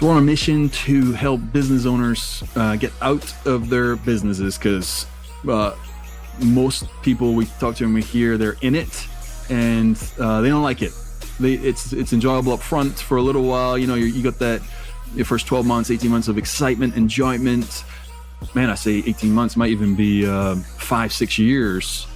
So we're on a mission to help business owners get out of their businesses, because most people we talk to and we hear, they're in it and they don't like it. It's enjoyable up front for a little while. You know, you got that your first 12 months, 18 months of excitement, enjoyment. Man, I say 18 months, might even be 5-6 years.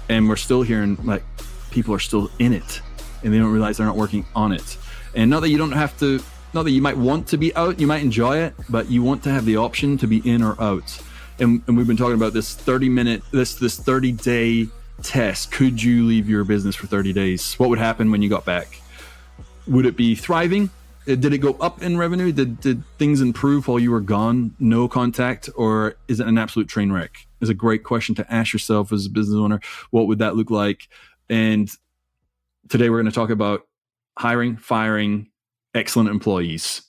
And we're still hearing like people are still in it and they don't realize they're not working on it. And not that you don't have to, not that you might want to be out, you might enjoy it, but you want to have the option to be in or out. And we've been talking about this 30-day test. Could you leave your business for 30 days? What would happen when you got back? Would it be thriving? Did it go up in revenue? Did things improve while you were gone? No contact? Or is it an absolute train wreck? It's a great question to ask yourself as a business owner. What would that look like? And today we're going to talk about hiring, firing excellent employees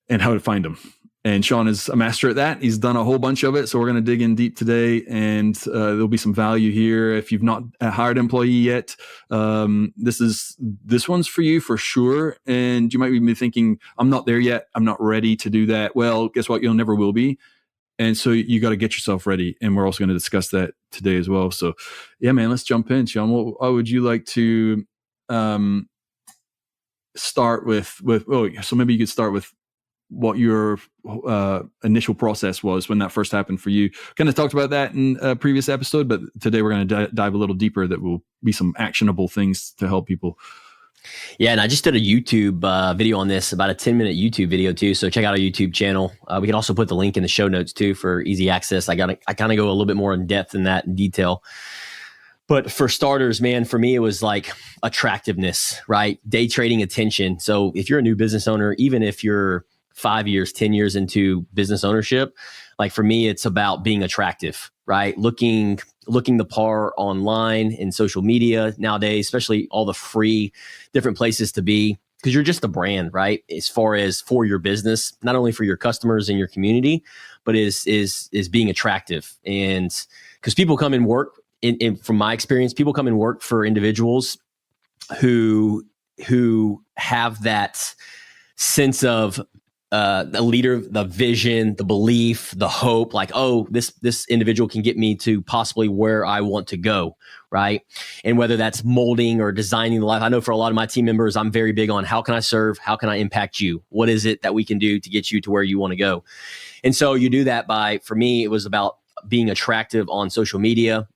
and how to find them. And Sean is a master at that. He's done a whole bunch of it. So we're going to dig in deep today, and there'll be some value here. If you've not hired an employee yet, this one's for you for sure. And you might be thinking, I'm not there yet. I'm not ready to do that. Well, guess what? You'll never will be. And so you got to get yourself ready. And we're also going to discuss that today as well. So yeah, man, let's jump in. Sean, what would you like to start with? So maybe you could start with what your initial process was when that first happened for you. Kind of talked about that in a previous episode, but today we're going to dive a little deeper. That will be some actionable things to help people. Yeah, and I just did a YouTube video on this, about a 10-minute YouTube video too. So check out our YouTube channel. We can also put the link in the show notes too for easy access. I kind of go a little bit more in depth in that in detail. But for starters, man, for me, it was like attractiveness, right? Day trading attention. So if you're a new business owner, even if you're 5 years, 10 years into business ownership, like for me, it's about being attractive, right? Looking the par online in social media nowadays, especially all the free different places to be, because you're just a brand, right? As far as for your business, not only for your customers and your community, but is being attractive. And because people come and work, from my experience, people come and work for individuals who have that sense of the leader, the vision, the belief, the hope, like, oh, this individual can get me to possibly where I want to go, right? And whether that's molding or designing the life. I know for a lot of my team members, I'm very big on how can I serve? How can I impact you? What is it that we can do to get you to where you want to go? And so you do that by, for me, it was about being attractive on social media,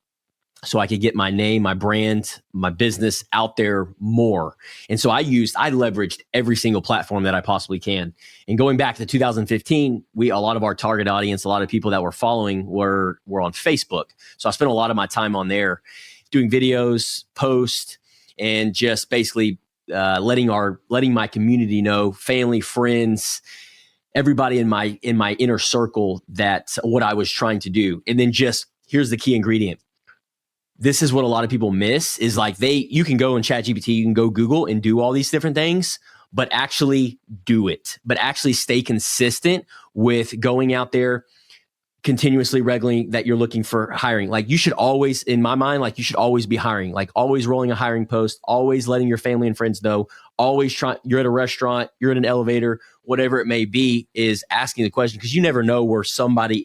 so I could get my name, my brand, my business out there more. And so I leveraged every single platform that I possibly can. And going back to 2015, a lot of our target audience, a lot of people that were following were on Facebook. So I spent a lot of my time on there doing videos, posts, and just basically letting my community know, family, friends, everybody in my inner circle, that what I was trying to do. And then just here's the key ingredient. This is what a lot of people miss, is like you can go in ChatGPT, you can go Google and do all these different things, but actually do it. But actually stay consistent with going out there continuously, regularly, that you're looking for hiring. Like you should always, in my mind, like you should always be hiring, like always rolling a hiring post, always letting your family and friends know, always you're at a restaurant, you're in an elevator, whatever it may be, is asking the question, because you never know where somebody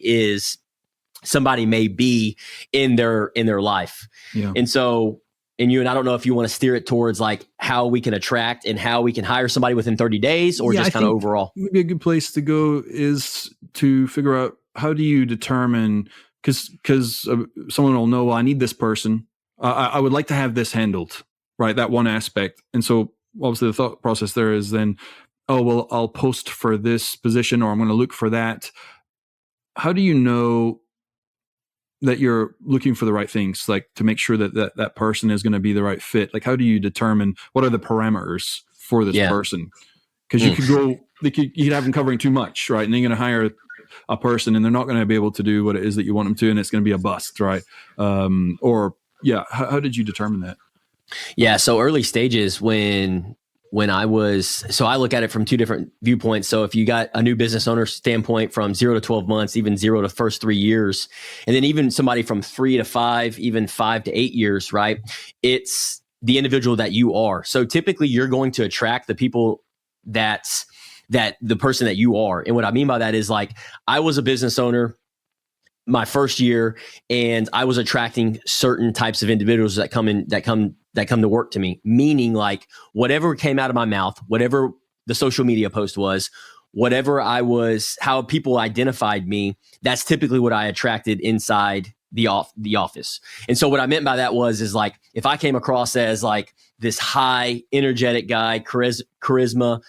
may be in their life. Yeah. And so, and I don't know if you want to steer it towards like how we can attract and how we can hire somebody within 30 days or just kind of overall. Maybe a good place to go is to figure out, how do you determine, because someone will know, well, I need this person. I would like to have this handled, right? That one aspect. And so obviously the thought process there is then, oh, well, I'll post for this position, or I'm going to look for that. How do you know that you're looking for the right things, like to make sure that person is going to be the right fit? Like, how do you determine what are the parameters for this person? Because you could have them covering too much, right? And then you're going to hire a person and they're not going to be able to do what it is that you want them to, and it's going to be a bust, right? How did you determine that? Yeah. So early stages when I look at it from two different viewpoints. So if you got a new business owner standpoint from 0 to 12 months, even 0 to first 3 years, and then even somebody from 3 to 5, even 5 to 8 years, right? It's the individual that you are. So typically you're going to attract the people that the person that you are. And what I mean by that is like, I was a business owner my first year, and I was attracting certain types of individuals that come to work to me, meaning like whatever came out of my mouth, whatever the social media post was, whatever how people identified me, that's typically what I attracted inside the office. And so what I meant by that is like, if I came across as like this high energetic guy, charisma,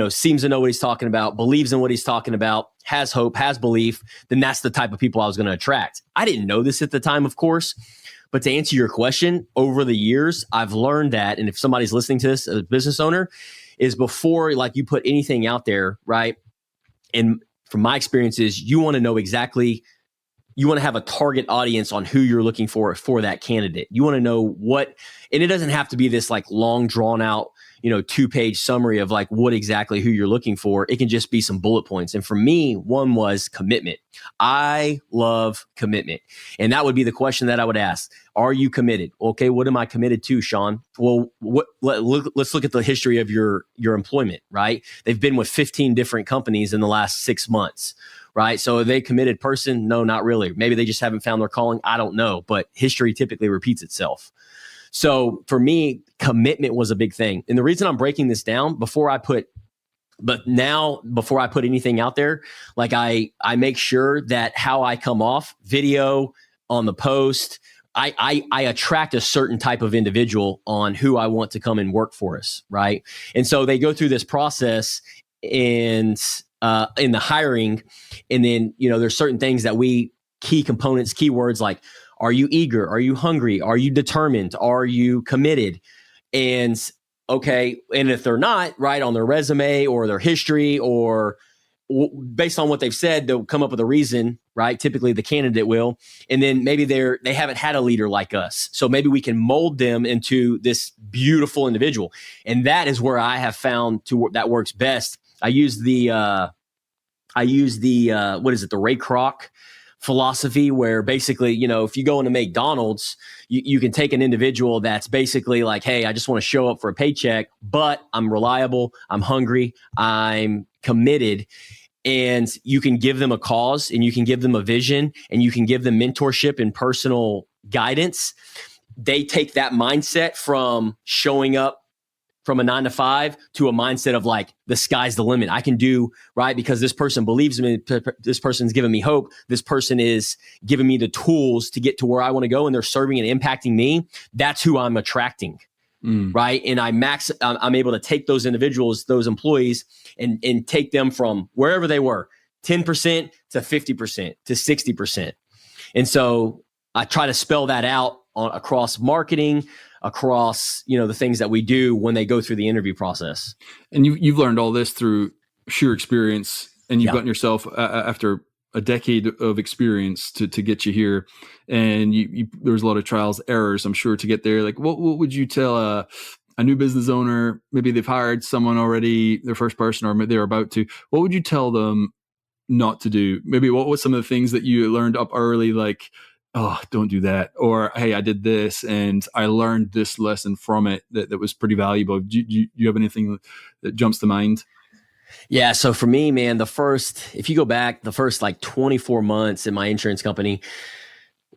seems to know what he's talking about, believes in what he's talking about, has hope, has belief, then that's the type of people I was going to attract. I didn't know this at the time, of course, but to answer your question, over the years, I've learned that, and if somebody's listening to this as a business owner, is before like you put anything out there, right? And from my experiences, you want to know exactly, you want to have a target audience on who you're looking for that candidate. You want to know and it doesn't have to be this like long drawn out, 2-page summary of like what exactly who you're looking for. It can just be some bullet points. And for me, one was commitment. I love commitment. And that would be the question that I would ask. Are you committed? Okay, what am I committed to, Sean? Well, let's look at the history of your employment, right? They've been with 15 different companies in the last 6 months, right? So are they a committed person? No, not really. Maybe they just haven't found their calling. I don't know, but history typically repeats itself. So for me, commitment was a big thing. And the reason I'm breaking this down before I put anything out there, like I make sure that how I come off video on the post, I attract a certain type of individual on who I want to come and work for us. Right. And so they go through this process in the hiring. And then, there's certain things that key components, keywords like, are you eager? Are you hungry? Are you determined? Are you committed? And okay, and if they're not, right, on their resume or their history or based on what they've said, they'll come up with a reason, right? Typically the candidate will. And then maybe they haven't had a leader like us. So maybe we can mold them into this beautiful individual. And that is where I have found that works best. I use the the Ray Kroc philosophy, where basically, if you go into McDonald's, you can take an individual that's basically like, hey, I just want to show up for a paycheck, but I'm reliable, I'm hungry, I'm committed. And you can give them a cause, and you can give them a vision, and you can give them mentorship and personal guidance. They take that mindset from showing up from a 9 to 5 to a mindset of like, the sky's the limit. I can do right because this person believes in me. This person's giving me hope. This person is giving me the tools to get to where I want to go, and they're serving and impacting me. That's who I'm attracting. Right. And I'm able to take those individuals, those employees, and take them from wherever they were, 10% to 50% to 60%. And so I try to spell that out across marketing, across, the things that we do when they go through the interview process. And you've learned all this through sheer experience, and you've gotten yourself after a decade of experience to get you here. And there was a lot of trials, errors, I'm sure, to get there. Like, what would you tell a new business owner? Maybe they've hired someone already, their first person, or maybe they're about to. What would you tell them not to do? Maybe what was some of the things that you learned up early, like, oh, don't do that. Or, hey, I did this and I learned this lesson from it that was pretty valuable. Do you have anything that jumps to mind? Yeah. So for me, man, if you go back, the first like 24 months in my insurance company,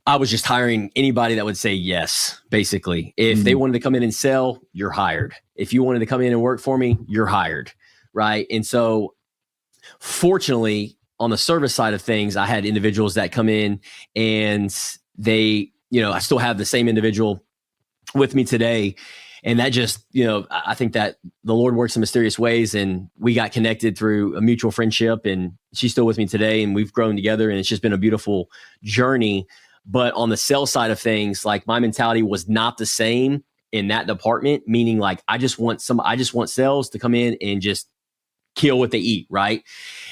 I was just hiring anybody that would say yes, basically. If they wanted to come in and sell, you're hired. If you wanted to come in and work for me, you're hired. Right. And so fortunately, on the service side of things, I had individuals that come in and they, I still have the same individual with me today. And that just, I think that the Lord works in mysterious ways, and we got connected through a mutual friendship, and she's still with me today, and we've grown together, and it's just been a beautiful journey. But on the sales side of things, like my mentality was not the same in that department, meaning like, I just want sales to come in and just kill what they eat. Right.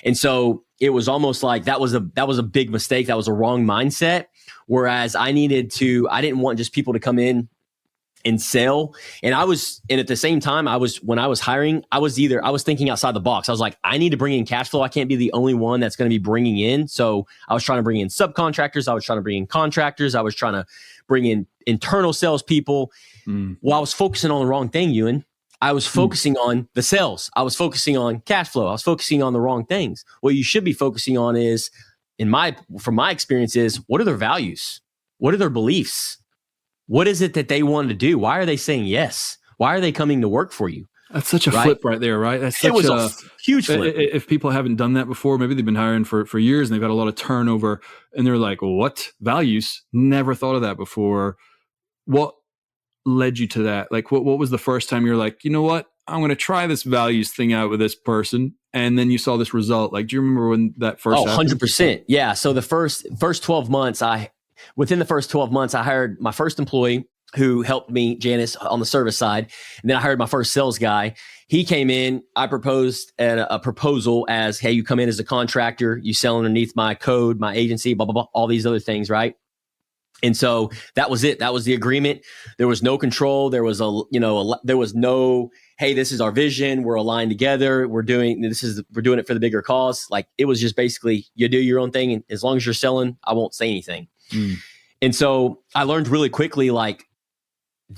And so it was almost like that was a big mistake. That was a wrong mindset. Whereas I didn't want just people to come in and sell. And at the same time, when I was hiring, I was thinking outside the box. I was like, I need to bring in cash flow. I can't be the only one that's going to be bringing in. So I was trying to bring in subcontractors. I was trying to bring in contractors. I was trying to bring in internal salespeople. Well, I was focusing on the wrong thing, Ewan. I was focusing on the sales. I was focusing on cash flow. I was focusing on the wrong things. What you should be focusing on is, from my experience, is what are their values? What are their beliefs? What is it that they want to do? Why are they saying yes? Why are they coming to work for you? That's such a flip right there, right? That's such a huge flip. If people haven't done that before, maybe they've been hiring for years and they've got a lot of turnover and they're like, what? Values? Never thought of that before. What led you to that? Like, what was the first time you're like, you know what? I'm going to try this values thing out with this person. And then you saw this result. Like, do you remember when that first happened? 100%. Yeah. So the first 12 months, within the first 12 months, I hired my first employee who helped me, Janice, on the service side. And then I hired my first sales guy. He came in. I proposed a proposal as, hey, you come in as a contractor, you sell underneath my code, my agency, blah, blah, blah, all these other things, right? And so that was it. That was the agreement. There was no control. There was there was no, hey, this is our vision. We're aligned together. We're doing it for the bigger cause. Like, it was just basically, you do your own thing. And as long as you're selling, I won't say anything. And so I learned really quickly, like,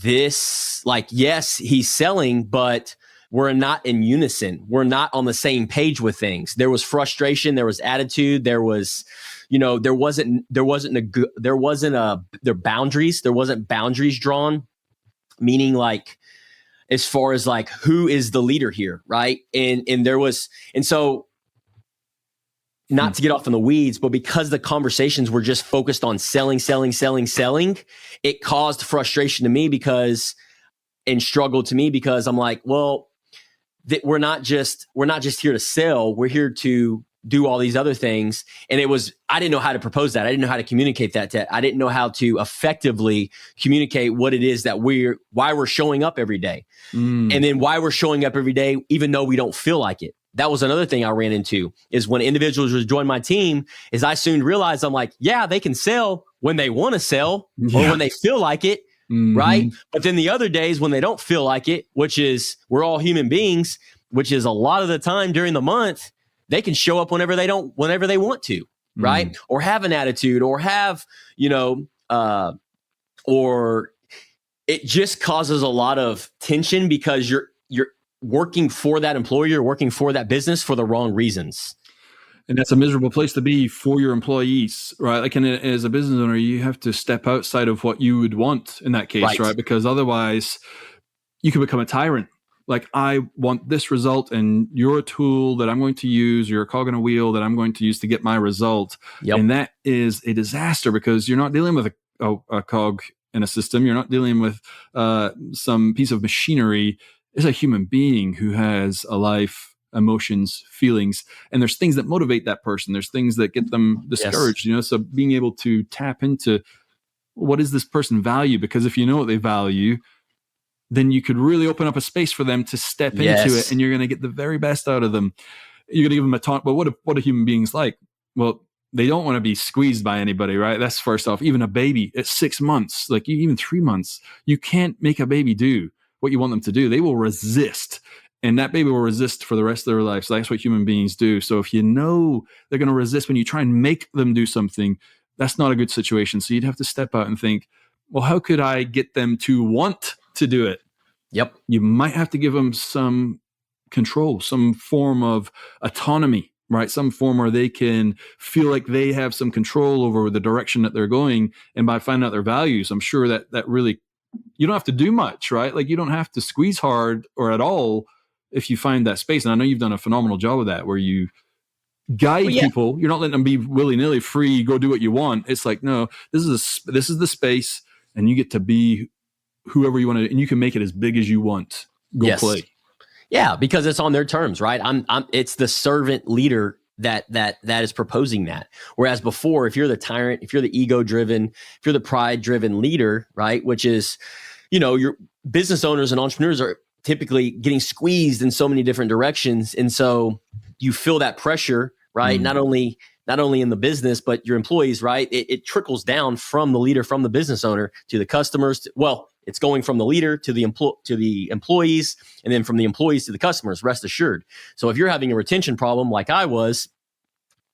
yes, he's selling, but we're not in unison. We're not on the same page with things. There was frustration. There was attitude. There was, there wasn't boundaries. There wasn't boundaries drawn, meaning like, as far as like, who is the leader here. Right. And so not to get off in the weeds, but because the conversations were just focused on selling, it caused frustration to me and struggle to me because I'm like, well, we're not just here to sell. We're here to do all these other things. And I didn't know how to propose that. I didn't know how to communicate that. I didn't know how to effectively communicate what it is why we're showing up every day. And then why we're showing up every day, even though we don't feel like it. That was another thing I ran into, is when individuals would join my team, is I soon realized, I'm like, yeah, they can sell when they want to sell or when they feel like it. Right. But then the other days when they don't feel like it, which is, we're all human beings, which is a lot of the time during the month, they can show up whenever they want to. Right. Or have an attitude or have, or it just causes a lot of tension because you're working for that employer, you're working for that business for the wrong reasons. And that's a miserable place to be for your employees, right? Like, as a business owner, you have to step outside of what you would want in that case, right? Because otherwise you can become a tyrant. Like, I want this result and you're a tool that I'm going to use, you're a cog in a wheel that I'm going to use to get my result. And that is a disaster because you're not dealing with a cog in a system. You're not dealing with some piece of machinery. It's a human being who has a life, emotions, feelings, and there's things that motivate that person. There's things that get them discouraged, So being able to tap into what does this person value? Because if you know what they value, then you could really open up a space for them to step into it, and you're going to get the very best out of them. You're going to give them a taunt. But what are human beings like? Well, they don't want to be squeezed by anybody, right? That's first off. Even a baby at 6 months, like even 3 months, you can't make a baby do what you want them to do. They will resist, and that baby will resist for the rest of their life. So that's what human beings do. So if you know they're going to resist when you try and make them do something, that's not a good situation. So you'd have to step out and think, well, how could I get them to want to do it? Yep. You might have to give them some control, some form of autonomy, right? Some form where they can feel like they have some control over the direction that they're going. And by finding out their values, I'm sure that really, you don't have to do much, right? Like, you don't have to squeeze hard or at all if you find that space. And I know you've done a phenomenal job of that, where you guide people. You're not letting them be willy-nilly free, go do what you want. It's like, no, this is the space, and you get to be whoever you want to, and you can make it as big as you want. Go play. Yeah, because it's on their terms, right? It's the servant leader that is proposing that. Whereas before, if you're the tyrant, if you're the ego-driven, if you're the pride-driven leader, right, which is, your business owners and entrepreneurs are typically getting squeezed in so many different directions, and so you feel that pressure, right? Not only in the business, but your employees, right? It trickles down from the leader, from the business owner to the customers. It's going from the leader to the employees, and then from the employees to the customers, rest assured. So if you're having a retention problem like I was,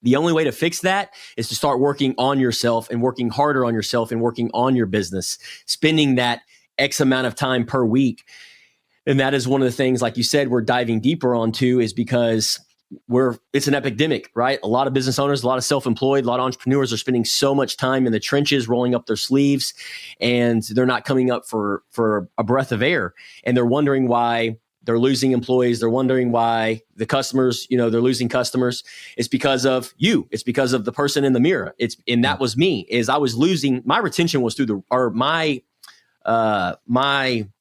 the only way to fix that is to start working on yourself and working harder on yourself and working on your business, spending that X amount of time per week. And that is one of the things, like you said, we're diving deeper onto, is because it's an epidemic, right? A lot of business owners, a lot of self-employed, a lot of entrepreneurs are spending so much time in the trenches, rolling up their sleeves, and they're not coming up for a breath of air. And they're wondering why they're losing employees. They're wondering why the customers, they're losing customers. It's because of you. It's because of the person in the mirror. And that was me. Is I was losing, my retention was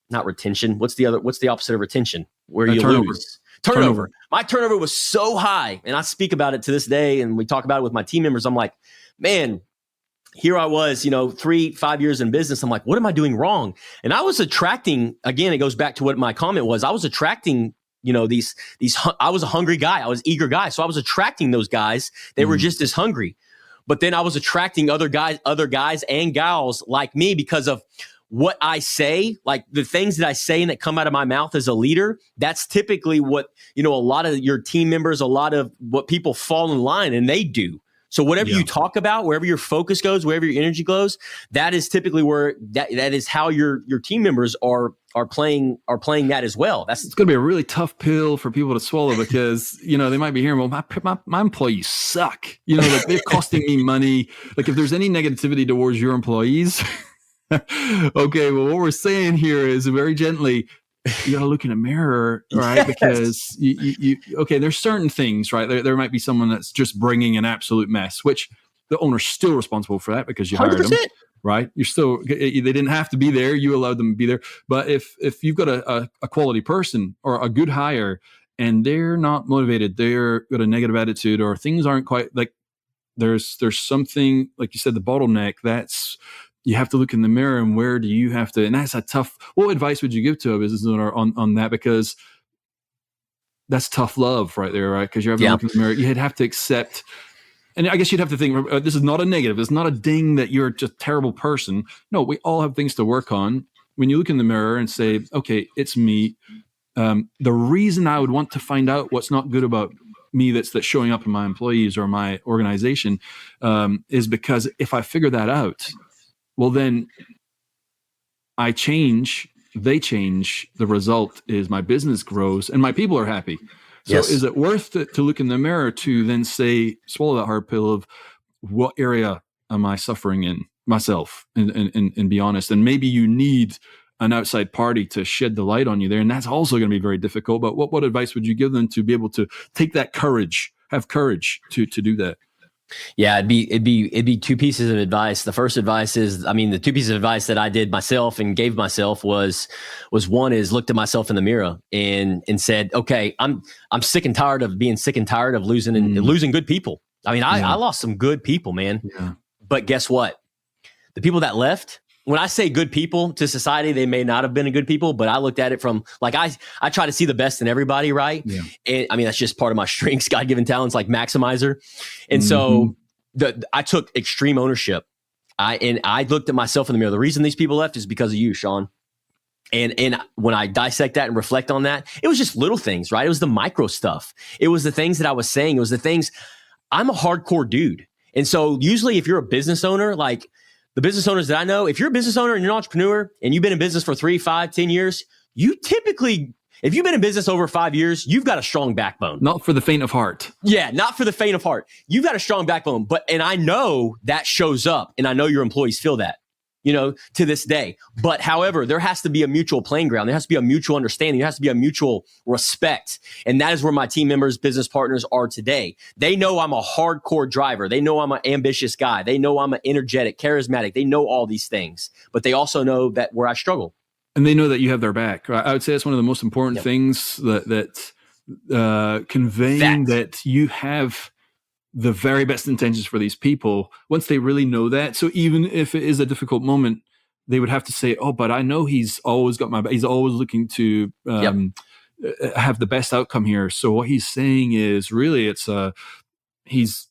not retention. What's the opposite of retention? Where you lose. Turnover. My turnover was so high. And I speak about it to this day. And we talk about it with my team members. I'm like, man, here I was, 3-5 years in business. I'm like, what am I doing wrong? And I was attracting, again, it goes back to what my comment was. I was attracting, I was a hungry guy. I was an eager guy. So I was attracting those guys. They were just as hungry. But then I was attracting other guys and gals like me because of what I say, like the things that I say and that come out of my mouth as a leader. That's typically what, a lot of your team members, a lot of what people fall in line and they do. So whatever you talk about, wherever your focus goes, wherever your energy goes, that is typically where that is how your team members are playing that as well. It's going to be a really tough pill for people to swallow because, they might be hearing, well, my employees suck. Like they're costing me money. Like if there's any negativity towards your employees, okay, well, what we're saying here is very gently, you got to look in a mirror, right? Because you there's certain things, right? There might be someone that's just bringing an absolute mess, which the owner's still responsible for that because you hired 100%. them, right? They didn't have to be there. You allowed them to be there. But if you've got a quality person or a good hire and they're not motivated, they're got a negative attitude or things aren't quite like there's something, like you said, the bottleneck, you have to look in the mirror and where do you have to, and that's a tough, what advice would you give to a business owner on that? Because that's tough love right there, right? Because you have to look in the mirror. You'd have to accept, and I guess you'd have to think, this is not a negative. It's not a ding that you're just a terrible person. No, we all have things to work on. When you look in the mirror and say, okay, it's me. The reason I would want to find out what's not good about me that's showing up in my employees or my organization is because if I figure that out, well, then I change, they change. The result is my business grows and my people are happy. So is it worth it to look in the mirror to then swallow that hard pill of what area am I suffering in myself and be honest? And maybe you need an outside party to shed the light on you there. And that's also going to be very difficult. But what advice would you give them to be able to take that courage, have courage to do that? Yeah, it'd be two pieces of advice. The first advice is, the two pieces of advice that I did myself and gave myself was one is looked at myself in the mirror and said, okay, I'm sick and tired of being sick and tired of losing and losing good people. I lost some good people, man. Yeah. But guess what? The people that left, when I say good people to society, they may not have been a good people, but I looked at it from like, I try to see the best in everybody. Right. Yeah. And that's just part of my strengths, God-given talents, like maximizer. And so I took extreme ownership. I looked at myself in the mirror. The reason these people left is because of you, Sean. And when I dissect that and reflect on that, it was just little things, right? It was the micro stuff. It was the things that I was saying. It was the things, I'm a hardcore dude. And so usually if you're a business owner, like, the business owners that I know, if you're a business owner and you're an entrepreneur and you've been in business for 3, 5, 10 years, you typically, if you've been in business over 5 years, you've got a strong backbone. Not for the faint of heart. Yeah, not for the faint of heart. You've got a strong backbone, and I know that shows up, and I know your employees feel that, to this day. But however, there has to be a mutual playing ground. There has to be a mutual understanding. There has to be a mutual respect. And that is where my team members, business partners are today. They know I'm a hardcore driver. They know I'm an ambitious guy. They know I'm an energetic, charismatic. They know all these things, but they also know that where I struggle. And they know that you have their back. I would say that's one of the most important things that conveying that you have the very best intentions for these people. Once they really know that, so even if it is a difficult moment, they would have to say, "Oh, but I know he's always got my back. He's always looking to have the best outcome here." So what he's saying is really, it's he's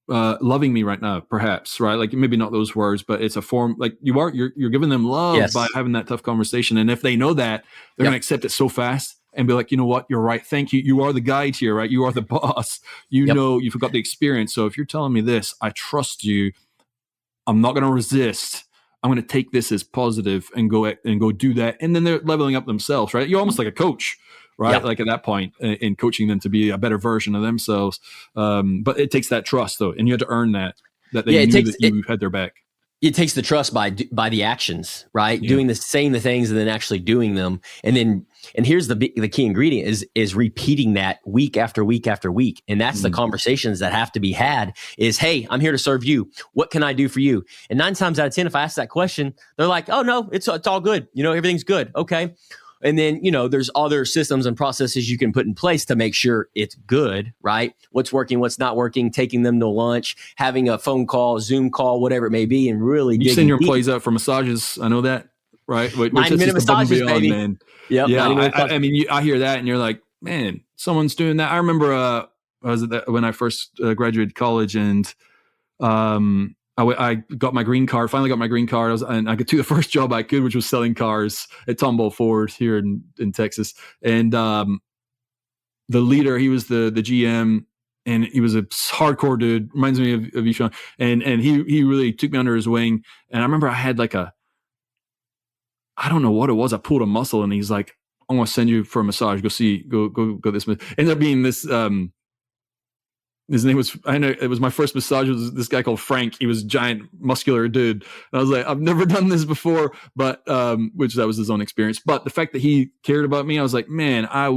loving me right now, perhaps, right? Like maybe not those words, but it's a form. Like you're giving them love by having that tough conversation. And if they know that, they're going to accept it so fast. And be like, you know what? You're right. Thank you. You are the guide here, right? You are the boss. You know, you've got the experience. So if you're telling me this, I trust you. I'm not going to resist. I'm going to take this as positive and go do that. And then they're leveling up themselves, right? You're almost like a coach, right? Yeah. Like at that point in coaching them to be a better version of themselves. But it takes that trust though. And you had to earn that they knew that you had their back. It takes the trust by the actions, right? Yeah. Saying the things and then actually doing them. And here's the key ingredient is repeating that week after week after week. And that's the conversations that have to be had is, hey, I'm here to serve you. What can I do for you? And 9 times out of 10, if I ask that question, they're like, oh no, it's all good. Everything's good. Okay. And then, there's other systems and processes you can put in place to make sure it's good, right? What's working, what's not working, taking them to lunch, having a phone call, Zoom call, whatever it may be, and really you send your employees out for massages. I know that, right? 90-minute massages, baby. Man. Yep, yeah, I mean, I hear that and you're like, man, someone's doing that. I remember when I first graduated college and I got my green card, finally got my green card. I could do the first job I could, which was selling cars at Tomball Ford here in Texas. And the leader, he was the GM, and he was a hardcore dude. Reminds me of you, Sean. And he really took me under his wing. And I remember I had I don't know what it was. I pulled a muscle, and he's like, "I'm gonna send you for a massage. Go this." Ended up being this. His name was, I know it was my first massage. It was this guy called Frank. He was a giant, muscular dude. And I was like, I've never done this before, but, which that was his own experience. But the fact that he cared about me, I was like, man, I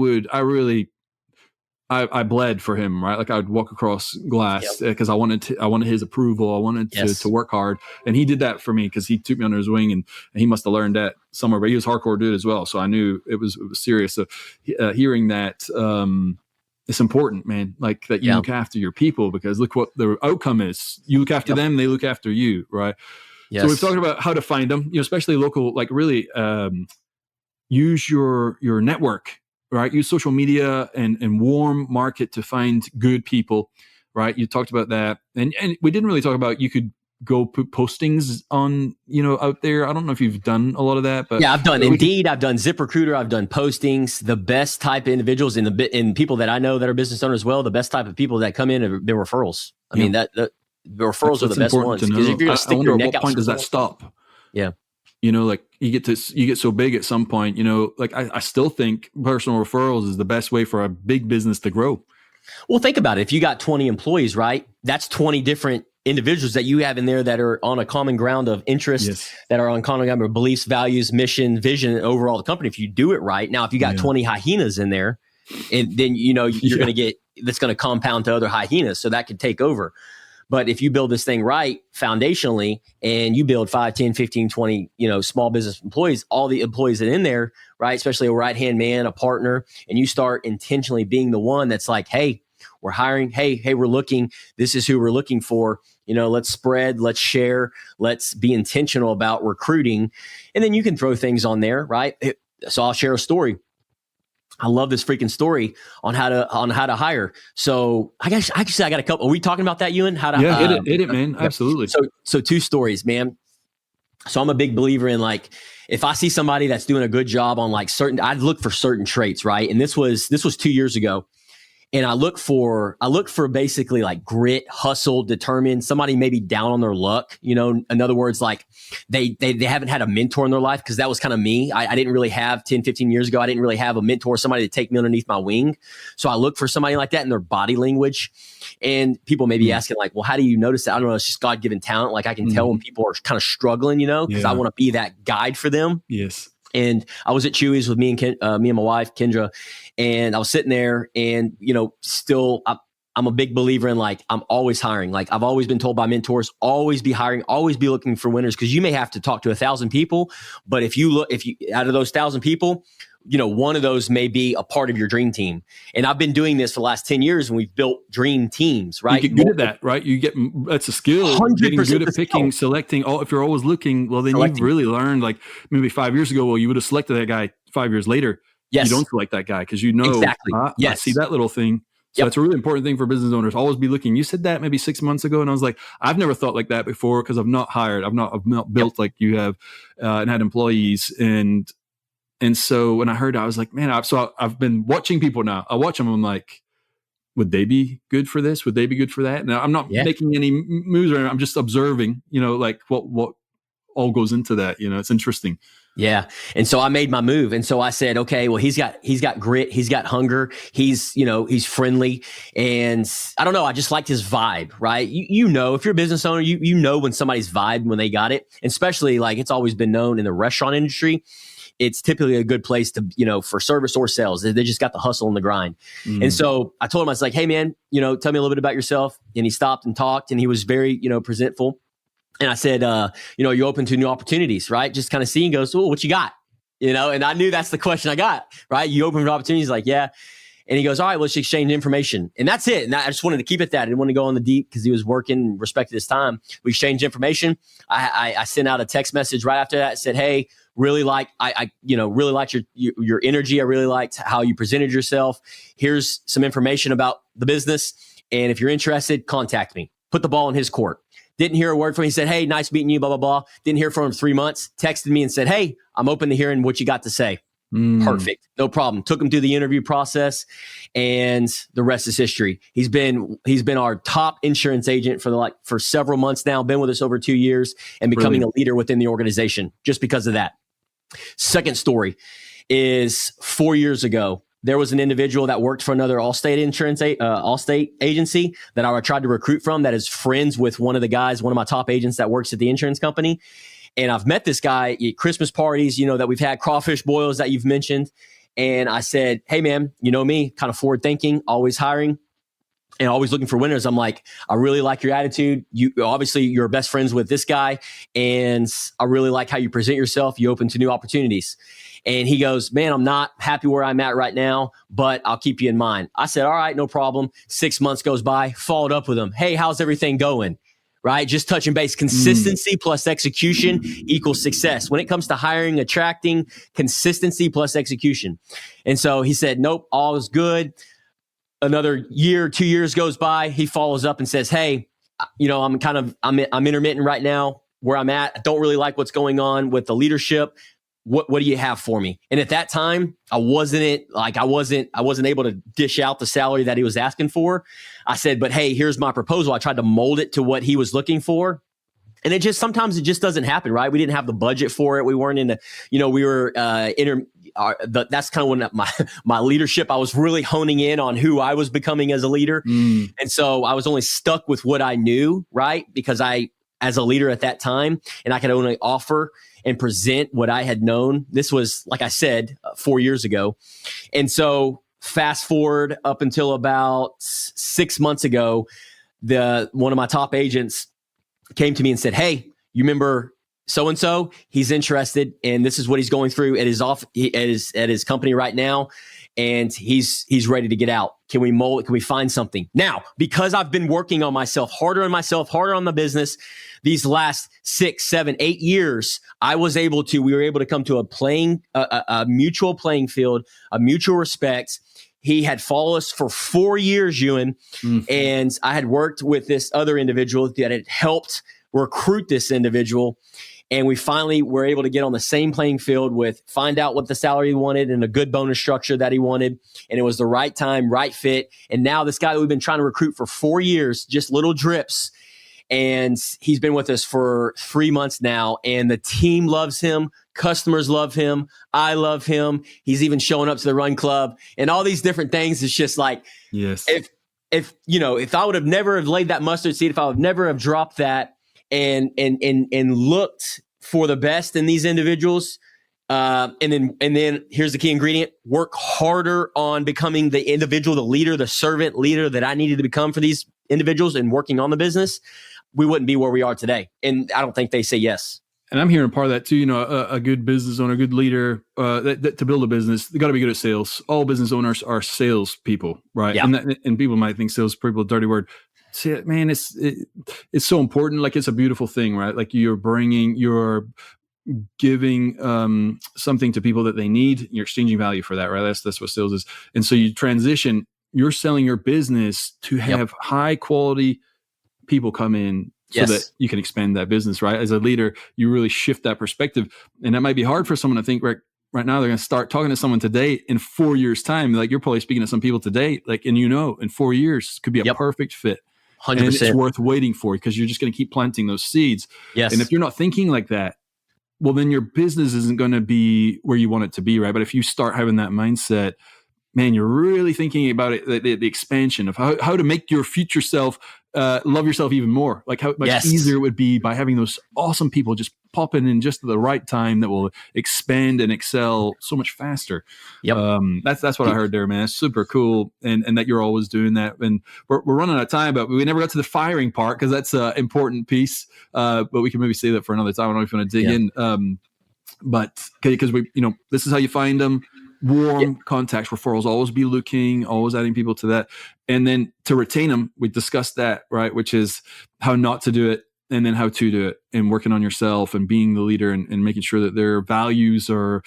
bled for him, right? Like I would walk across glass because I wanted his approval. I wanted to work hard. And he did that for me because he took me under his wing and he must have learned that somewhere, but he was a hardcore dude as well. So I knew it was serious. So hearing that, it's important, man, like that you look after your people because look what the outcome is. You look after them, they look after you, right? Yes. So we've talked about how to find them, especially local, like really use your network, right? Use social media and warm market to find good people, right? You talked about that. And we didn't really talk about you could go put postings on, out there. I don't know if you've done a lot of that, but I've done Indeed, I've done ZipRecruiter, I've done postings. The best type of individuals and people that I know that are business owners as well, the best type of people that come in are their referrals. I mean, the referrals are the best ones. Because if you're gonna stick your neck out, what point does that stop? Yeah. Like you get so big at some point, like I still think personal referrals is the best way for a big business to grow. Well, think about it. If you got 20 employees, right? That's 20 different individuals that you have in there that are on a common ground of interest, that are on common ground of beliefs, values, mission, vision, and overall the company. If you do it right. Now, if you got 20 hyenas in there, and then, you're going to get, that's going to compound to other hyenas. So that could take over. But if you build this thing right foundationally and you build 5, 10, 15, 20, small business employees, all the employees that are in there, right? Especially a right-hand man, a partner, and you start intentionally being the one that's like, hey, we're hiring. Hey, we're looking. This is who we're looking for. Let's spread, let's share, let's be intentional about recruiting. And then you can throw things on there, right? So I'll share a story. I love this freaking story on how to hire. So I got a couple. Are we talking about that, Ewan? How to hit it, man. Absolutely. So 2 stories, man. So I'm a big believer in like, if I see somebody that's doing a good job on like I'd look for certain traits, right? And this was 2 years ago. And I look for basically like grit, hustle, determined, somebody maybe down on their luck, in other words, like they haven't had a mentor in their life. Cause that was kind of me. I didn't really have 10, 15 years ago. I didn't really have a mentor, somebody to take me underneath my wing. So I look for somebody like that in their body language. And people may be asking like, well, how do you notice that? I don't know. It's just God-given talent. Like I can tell when people are kind of struggling, cause I want to be that guide for them. Yes. And I was at Chewy's with me and my wife, Kendra, and I was sitting there and, still I'm a big believer in like, I'm always hiring. Like I've always been told by mentors, always be hiring, always be looking for winners. Cause you may have to talk to 1,000 people, but if you out of those 1,000 people, one of those may be a part of your dream team. And I've been doing this for the last 10 years and we've built dream teams, right? You get good at that, right? That's a skill. Getting good at picking, selecting. If you're always looking, well, then you've really learned like maybe 5 years ago, well, you would have selected that guy 5 years later. Yes. You don't select that guy because exactly. I see that little thing. So that's a really important thing for business owners. Always be looking. You said that maybe 6 months ago, and I was like, I've never thought like that before because I've not hired. I've not built like you have and had employees. And so when I heard it, I was like, man, I've been watching people now. I watch them. I'm like, would they be good for this? Would they be good for that? Now I'm not making any moves or anything. I'm just observing, like what all goes into that. It's interesting. Yeah. And so I made my move. And so I said, okay, well, he's got grit. He's got hunger. He's friendly. And I don't know. I just liked his vibe, right? If you're a business owner, you know when somebody's vibe, when they got it, and especially like it's always been known in the restaurant industry, it's typically a good place to, for service or sales. They just got the hustle and the grind. And so I told him, I was like, hey man, tell me a little bit about yourself. And he stopped and talked, and he was very, presentful. And I said, you open to new opportunities, right? Just kind of seeing, goes, oh, what you got? And I knew that's the question I got, right? You open to opportunities, like, yeah. And he goes, all right, let's exchange information. And that's it. And I just wanted to keep it that. I didn't want to go on the deep because he was working and respected his time. We exchanged information. I sent out a text message right after that. Said, hey, really liked your energy. I really liked how you presented yourself. Here's some information about the business. And if you're interested, contact me. Put the ball in his court. Didn't hear a word from him. He said, hey, nice meeting you, blah, blah, blah. Didn't hear from him 3 months. Texted me and said, hey, I'm open to hearing what you got to say. Perfect. No problem. Took him through the interview process, and the rest is history. He's been our top insurance agent for several months now, been with us over 2 years, and becoming a leader within the organization just because of that. Second story is 4 years ago. There was an individual that worked for another Allstate agency that I tried to recruit from, that is friends with one of my top agents that works at the insurance company. And I've met this guy at Christmas parties, that we've had, crawfish boils that you've mentioned. And I said, hey man, you know me, kind of forward thinking, always hiring and always looking for winners. I'm like, I really like your attitude. You're best friends with this guy, and I really like how you present yourself. You open to new opportunities. And he goes, man, I'm not happy where I'm at right now, but I'll keep you in mind. I said, all right, no problem. 6 months goes by, followed up with him. Hey, how's everything going? Right? Just touching base. Consistency plus execution equals success. When it comes to hiring, attracting, consistency plus execution. And so he said, nope, all is good. Another year, 2 years goes by. He follows up and says, hey, I'm intermittent right now where I'm at. I don't really like what's going on with the leadership. What do you have for me? And at that time, I wasn't able to dish out the salary that he was asking for. I said, but hey, here's my proposal. I tried to mold it to what he was looking for. And sometimes it just doesn't happen, right? We didn't have the budget for it. We weren't in that's kind of when my leadership, I was really honing in on who I was becoming as a leader. And so I was only stuck with what I knew, right? Because as a leader at that time, and I could only offer and present what I had known. This was, like I said, 4 years ago. And so fast forward up until about 6 months ago, one of my top agents came to me and said, hey, you remember so-and-so? He's interested, and this is what he's going through at his company right now. And he's ready to get out. Can we mold it? Can we find something? Now, because I've been working on myself, harder on the business, these last 6, 7, 8 years, we were able to come to a mutual playing field, a mutual respect. He had followed us for 4 years, Ewan, and I had worked with this other individual that had helped recruit this individual. And we finally were able to get on the same playing field find out what the salary he wanted and a good bonus structure that he wanted. And it was the right time, right fit. And now this guy that we've been trying to recruit for 4 years, just little drips. And he's been with us for 3 months now. And the team loves him. Customers love him. I love him. He's even showing up to the run club and all these different things. It's just like, yes. If I would have never have laid that mustard seed, if I would never have dropped that, and looked for the best in these individuals. And then here's the key ingredient: work harder on becoming the individual, the leader, the servant leader that I needed to become for these individuals and working on the business. We wouldn't be where we are today. And I don't think they say yes. And I'm hearing part of that too. A good business owner, a good leader, to build a business, they got to be good at sales. All business owners are sales people, right? Yeah. And people might think sales people, a dirty word. See, man, it's so important. Like, it's a beautiful thing, right? Like, you're giving something to people that they need. You're exchanging value for that, right? That's what sales is. And so you transition. You're selling your business to have high quality people come in so that you can expand that business, right? As a leader, you really shift that perspective. And that might be hard for someone to think right now. They're going to start talking to someone today in 4 years' time. Like, you're probably speaking to some people today, and in 4 years could be a perfect fit. 100%. And it's worth waiting for, because you're just going to keep planting those seeds. Yes. And if you're not thinking like that, well, then your business isn't going to be where you want it to be, right? But if you start having that mindset, man, you're really thinking about it, the expansion of how to make your future self love yourself even more. Like how much easier it would be by having those awesome people just popping in just at the right time that will expand and excel so much faster. Yep. That's what I heard there, man. It's super cool. And that you're always doing that. And we're running out of time, but we never got to the firing part because that's an important piece. But we can maybe save that for another time. I don't know if you want to dig in. But because this is how you find them. Warm contacts, referrals, always be looking, always adding people to that. And then to retain them, we discussed that, right? Which is how not to do it and then how to do it, and working on yourself and being the leader and making sure that their values are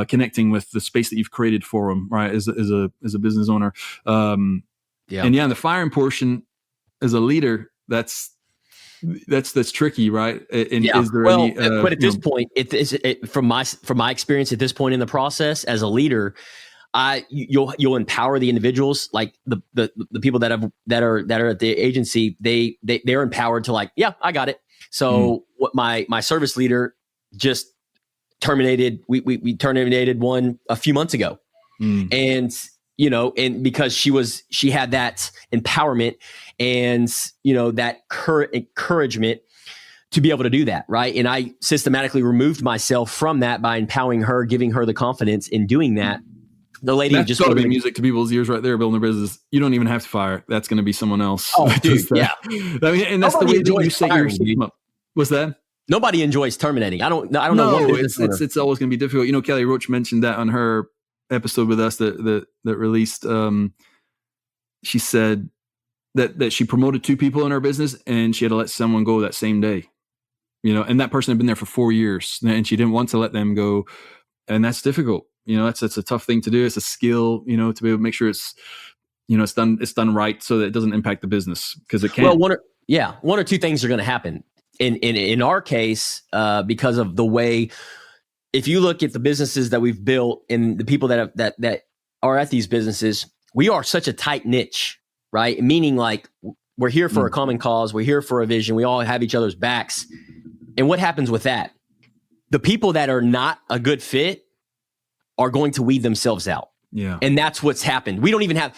connecting with the space that you've created for them, right? As a business owner. And the firing portion as a leader, that's tricky, right? And is there any? But at this point, from my experience at this point in the process as a leader, you'll empower the individuals, like the people that are at the agency. They're empowered to like, yeah, I got it. So what my service leader just terminated. We terminated one a few months ago, and because she had that empowerment and, that encouragement to be able to do that. Right. And I systematically removed myself from that by empowering her, giving her the confidence in doing that. The lady that's just got to be music to people's ears right there, building their business. You don't even have to fire. That's going to be someone else. Oh, dude, yeah. I mean, and that's Nobody the way that you set your system up. What's that? Nobody enjoys terminating. I don't know. No, it's always going to be difficult. Kelly Roach mentioned that on her episode with us that released. She said that she promoted 2 people in her business and she had to let someone go that same day, and that person had been there for 4 years and she didn't want to let them go. And that's difficult. That's a tough thing to do. It's a skill, to be able to make sure it's done right so that it doesn't impact the business, because it can. Well, one or two things are going to happen in our case, because of the way, if you look at the businesses that we've built and the people that are at these businesses, we are such a tight niche, right? Meaning like we're here for a common cause. We're here for a vision. We all have each other's backs. And what happens with that? The people that are not a good fit are going to weed themselves out. Yeah. And that's what's happened. We don't even have,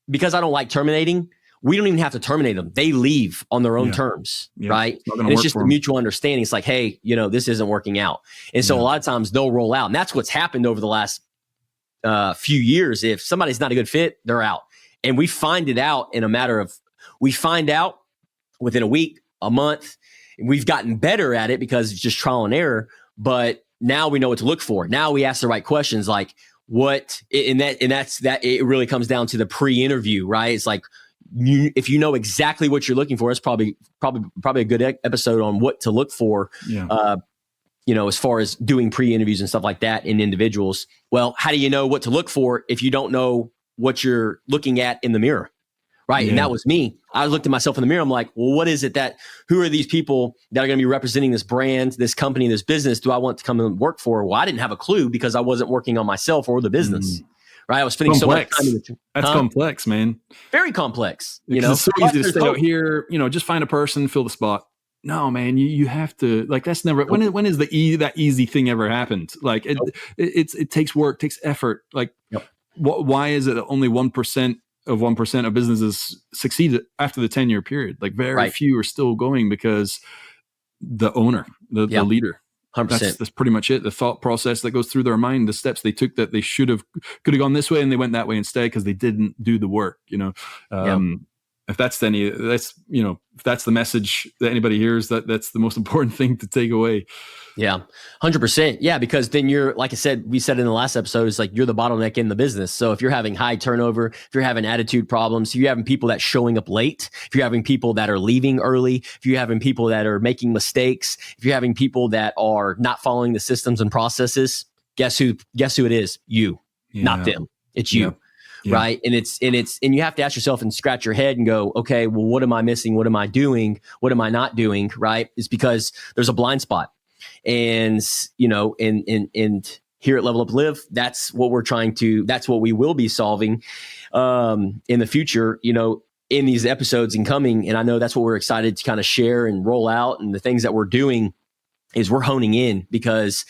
because I don't like terminating, we don't even have to terminate them. They leave on their own terms, right? It's just a mutual understanding. It's like, hey, this isn't working out. And so a lot of times they'll roll out. And that's what's happened over the last few years. If somebody's not a good fit, they're out. And we find it out in a matter of, we find out within a week, a month. And we've gotten better at it because it's just trial and error. But now we know what to look for. Now we ask the right questions, like it really comes down to the pre-interview, right? It's like, if you know exactly what you're looking for, it's probably a good episode on what to look for. As far as doing pre-interviews and stuff like that in individuals. Well, how do you know what to look for if you don't know what you're looking at in the mirror? Right. Yeah. And that was me. I looked at myself in the mirror. I'm like, well, what is it who are these people that are going to be representing this brand, this company, this business? Do I want to come and work for? Well, I didn't have a clue because I wasn't working on myself or the business. Right. I was spending complex. So much time. That's complex, man. Very complex. It's so easy to stay out here, just find a person, fill the spot. No, man, you have to, like, that's never, when is that easy thing ever happened? Like it takes work, takes effort. Like why is it that only 1% of businesses succeed after the 10-year period? Like very few are still going because the owner, the leader. 100%. That's pretty much it. The thought process that goes through their mind, the steps they took that they could have gone this way and they went that way instead because they didn't do the work. If that's if that's the message that anybody hears, that's the most important thing to take away. Yeah, 100%. Yeah, because then you're, like I said, we said in the last episode, it's like you're the bottleneck in the business. So if you're having high turnover, if you're having attitude problems, if you're having people that showing up late, if you're having people that are leaving early, if you're having people that are making mistakes, if you're having people that are not following the systems and processes, guess who it is? You, not them. It's you. Yeah. Right. And you have to ask yourself and scratch your head and go, okay, well, what am I missing? What am I doing? What am I not doing? Right. It's because there's a blind spot. And, and here at Level Up Live, that's what that's what we will be solving in the future, in these episodes and coming. And I know that's what we're excited to kind of share and roll out, and the things that we're doing is we're honing in, because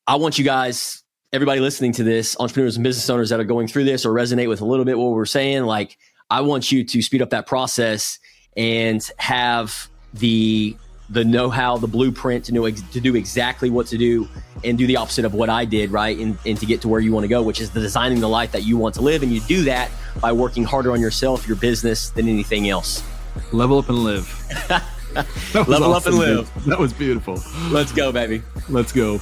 I want you guys, everybody listening to this, entrepreneurs and business owners that are going through this or resonate with a little bit what we're saying, like, I want you to speed up that process and have the know-how, the blueprint to know to do exactly what to do and do the opposite of what I did, right? And to get to where you want to go, which is the designing the life that you want to live. And you do that by working harder on yourself, your business, than anything else. Level up and live. Level up and live. That was beautiful. Let's go, baby. Let's go.